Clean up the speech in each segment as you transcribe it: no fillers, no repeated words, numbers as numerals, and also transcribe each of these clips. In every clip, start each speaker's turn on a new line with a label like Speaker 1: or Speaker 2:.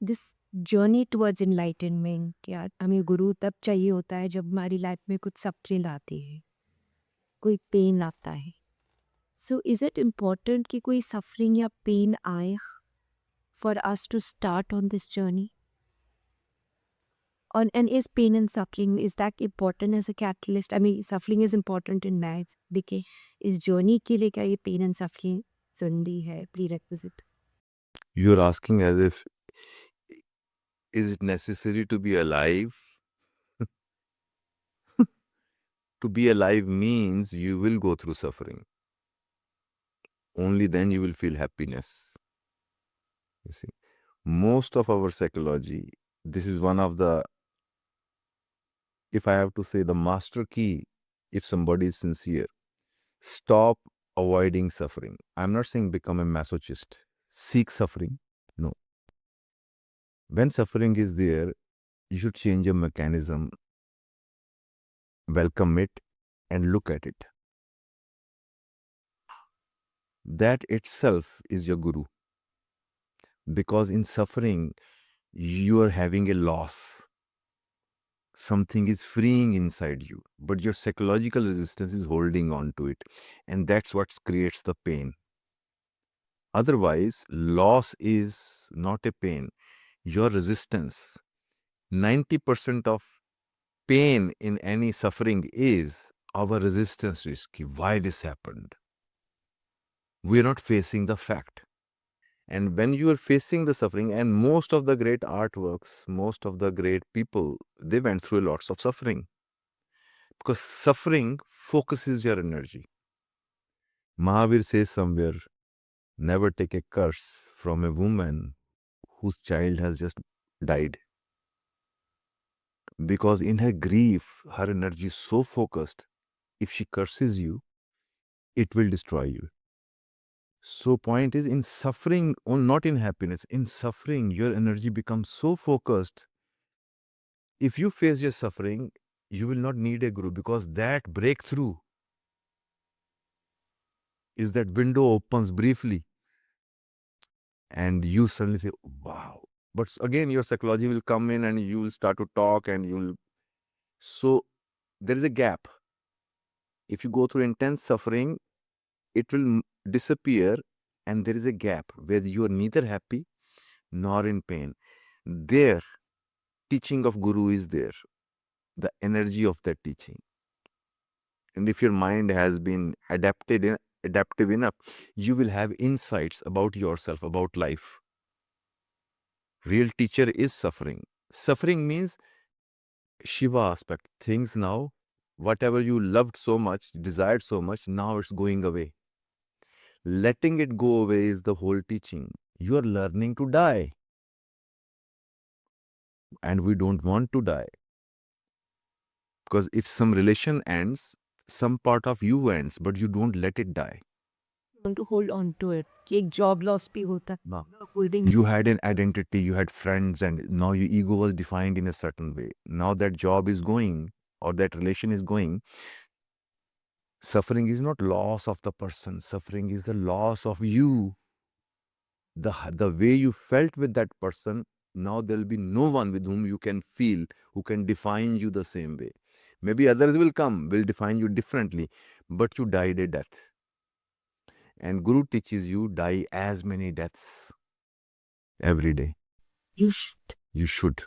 Speaker 1: This journey towards enlightenment, यार हमें गुरु तब चाहिए होता है जब हमारी लाइफ में कुछ सफरिंग आती है, कोई पेन आता है. सो इज इट इम्पोर्टेंट कि कोई सफरिंग या पेन आए for us to start on this journey? And is pain and suffering, is that important as a catalyst? I mean, suffering is important in marriage. देखिए, इस journey के लिए क्या ये pain and suffering ज़रूरी है, prerequisite?
Speaker 2: You're asking as if, is it necessary to be alive? To be alive means you will go through suffering. Only then you will feel happiness. You see, most of our psychology, this is one of the, if I have to say, the master key, if somebody is sincere, stop avoiding suffering. I'm not saying become a masochist, seek suffering. No. When suffering is there, you should change your mechanism, welcome it, and look at it. That itself is your guru. Because in suffering, you are having a loss. Something is freeing inside you, but your psychological resistance is holding on to it. And that's what creates the pain. Otherwise, loss is not a pain. Your resistance, 90% of pain in any suffering is our resistance to why this happened. We are not facing the fact. And when you are facing the suffering, and most of the great artworks, most of the great people, they went through lots of suffering. Because suffering focuses your energy. Mahavir says somewhere, never take a curse from a woman whose child has just died. Because in her grief, her energy is so focused, if she curses you, it will destroy you. So point is, in suffering, or not in happiness, in suffering, your energy becomes so focused. If you face your suffering, you will not need a guru, because that breakthrough is that window opens briefly and you suddenly say, wow. But again, your psychology will come in and you will start to talk and you'll. So there is a gap. If you go through intense suffering, it will disappear, and there is a gap where you are neither happy nor in pain. There, teaching of guru is there, the energy of that teaching. And if your mind has been adaptive enough, you will have insights about yourself, about life. Real teacher is suffering. Suffering means Shiva aspect. Things now, whatever you loved so much, desired so much, now it's going away. Letting it go away is the whole teaching. You are learning to die. And we don't want to die. Because if some relation ends, some part of you ends, but you don't let it die.
Speaker 1: Want to hold on to it कि एक job loss भी होता है.
Speaker 2: No.
Speaker 1: Holding
Speaker 2: You had an identity, you had friends, and now your ego was defined in a certain way. Now that job is going, or that relation is going, suffering is not loss of the person. Suffering is the loss of you. The way you felt with that person, now there will be no one with whom you can feel, who can define you the same way. Maybe others will come, will define you differently, but you died a death. And Guru teaches you, die as many deaths every day.
Speaker 1: you should.
Speaker 2: You should.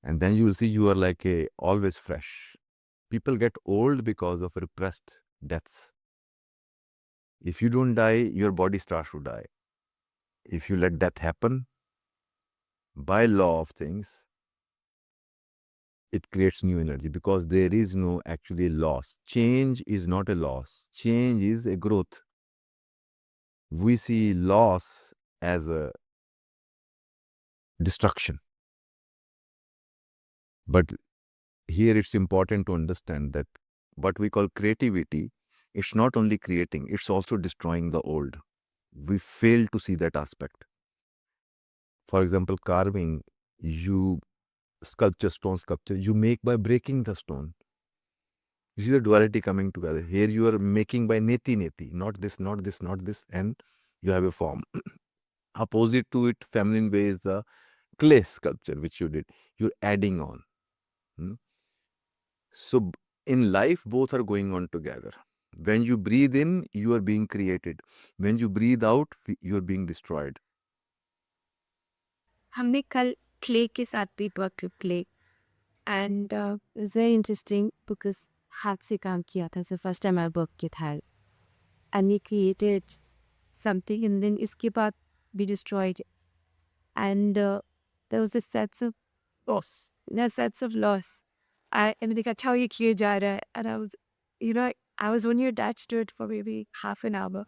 Speaker 2: And then you will see you are like always fresh. People get old because of repressed deaths. If you don't die, your body starts to die. If you let death happen, by law of things, it creates new energy, because there is no actually loss. Change is not a loss. Change is a growth. We see loss as a destruction. But here it's important to understand that what we call creativity, it's not only creating, it's also destroying the old. We fail to see that aspect. For example, carving, you stone sculpture, you make by breaking the stone. You see the duality coming together. Here you are making by neti, not this, not this, not this, and you have a form. Opposite to it, feminine way is the clay sculpture, which you did. You're adding on. Hmm? So in life, both are going on together. When you breathe in, you are being created. When you breathe out, you are being destroyed.
Speaker 1: हमने कल clay के साथ भी work clay and it's very interesting because हाथ से काम किया था so first time I work किया था and we created something and then इसके बाद we destroyed it. And there was this sense of loss. That sense of loss. And they got ये किए जा रहा है and I was, you know, I was only attached to it for maybe half an hour.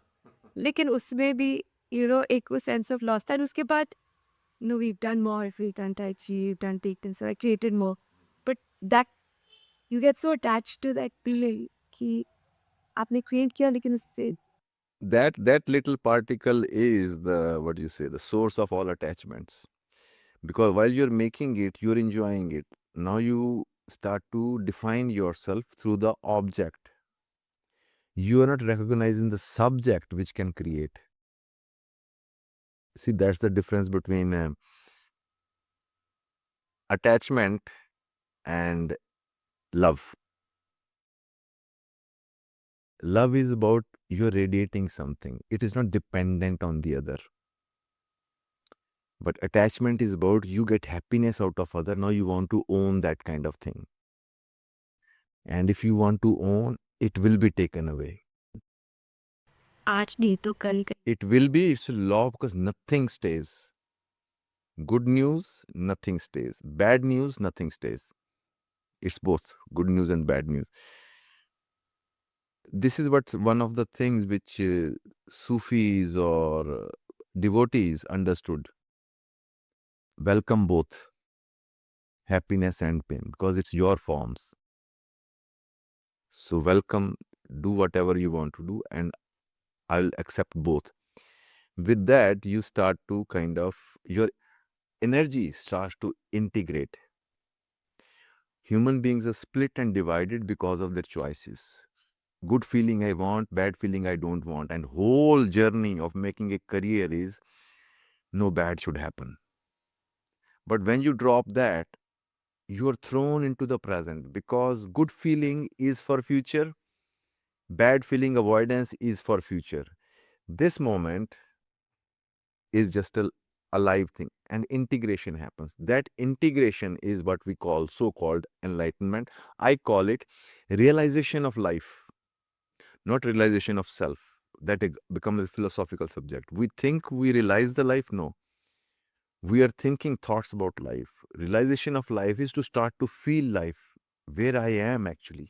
Speaker 1: लेकिन उसमें भी एक वो sense of loss था and उसके बाद no, we've done more. We've done Tai Chi, we've done Deepen, so I created more. But that, you get so attached to that feeling कि आपने create किया लेकिन उससे
Speaker 2: That little particle is the, what do you say, the source of all attachments. Because while you're making it, you're enjoying it. Now you start to define yourself through the object. You are not recognizing the subject which can create. See, that's the difference between attachment and love. Love is about you're radiating something. It is not dependent on the other. But attachment is about you get happiness out of other. Now you want to own that kind of thing. And if you want to own, it will be taken away.
Speaker 1: आज नहीं तो कल
Speaker 2: It will be, it's a law because nothing stays. Good news, nothing stays. Bad news, nothing stays. It's both good news and bad news. This is what one of the things which Sufis or devotees understood. Welcome both happiness and pain because it's your forms. So welcome, do whatever you want to do, and I'll accept both. With that, you start to kind of, your energy starts to integrate. Human beings are split and divided because of their choices. Good feeling I want, bad feeling I don't want. And whole journey of making a career is no bad should happen. But when you drop that, you are thrown into the present because good feeling is for future, bad feeling avoidance is for future. This moment is just a live thing and integration happens. That integration is what we call so-called enlightenment. I call it realization of life, not realization of self. That becomes a philosophical subject. We think we realize the life. No, we are thinking thoughts about life. Realization of life is to start to feel life, where I am actually.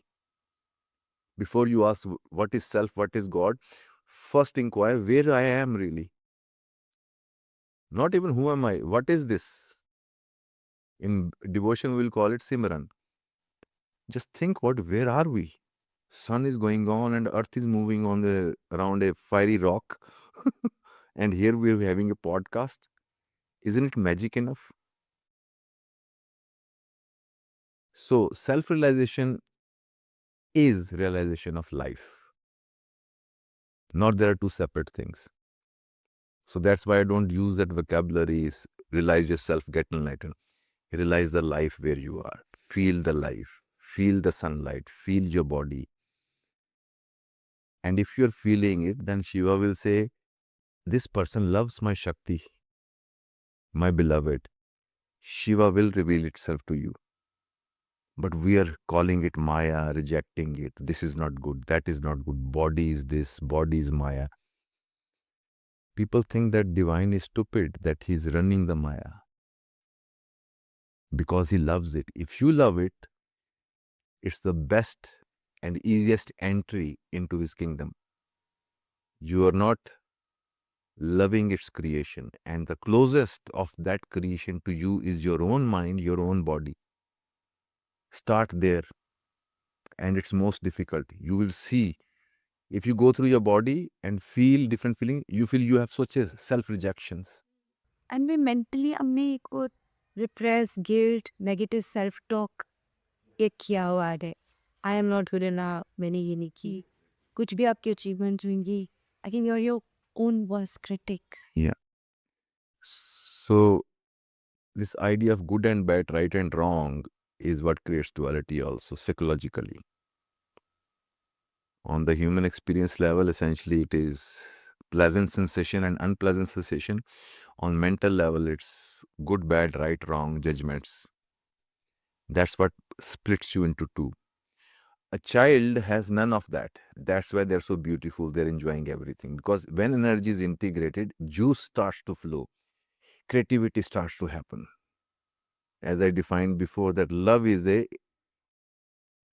Speaker 2: Before you ask what is self, what is God, first inquire where I am really. Not even who am I, what is this? In devotion, we'll call it Simran. Just think where are we? Sun is going on and earth is moving on around a fiery rock. And here we're having a podcast. Isn't it magic enough? So self-realization is realization of life. Not there are two separate things. So that's why I don't use that vocabulary is realize yourself, get enlightened. Realize the life where you are. Feel the life. Feel the sunlight. Feel your body. And if you're feeling it, then Shiva will say, this person loves my Shakti, my beloved. Shiva will reveal itself to you. But we are calling it Maya, rejecting it. This is not good. That is not good. Body is this. Body is Maya. People think that divine is stupid, that he's running the Maya. Because he loves it. If you love it, it's the best and easiest entry into his kingdom. You are not loving its creation. And the closest of that creation to you is your own mind, your own body. Start there. And it's most difficult. You will see, if you go through your body and feel different feeling, you feel you have such a self-rejections.
Speaker 1: And way mentally हमने को repress guilt negative self talk एक किया हुआ है I am not good enough मैंने ये नहीं की कुछ भी आपकी अचीवमेंट होंगी I think your your own worst critic
Speaker 2: Yeah. So this idea of good and bad, right and wrong, is what creates duality also psychologically. On the human experience level, essentially it is pleasant sensation and unpleasant sensation. On mental level, it's good, bad, right, wrong judgments. That's what splits you into two. A child has none of that. That's why they're so beautiful. They're enjoying everything. Because when energy is integrated, juice starts to flow, creativity starts to happen. As I defined before, that love is a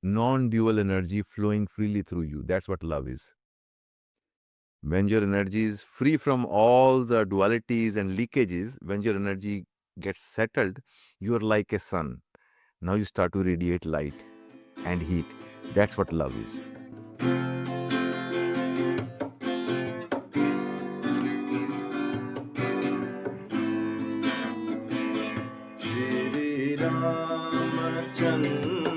Speaker 2: non-dual energy flowing freely through you. That's what love is. When your energy is free from all the dualities and leakages, when your energy gets settled, you are like a sun. Now you start to radiate light and heat. That's what love is. Shri Ramachandra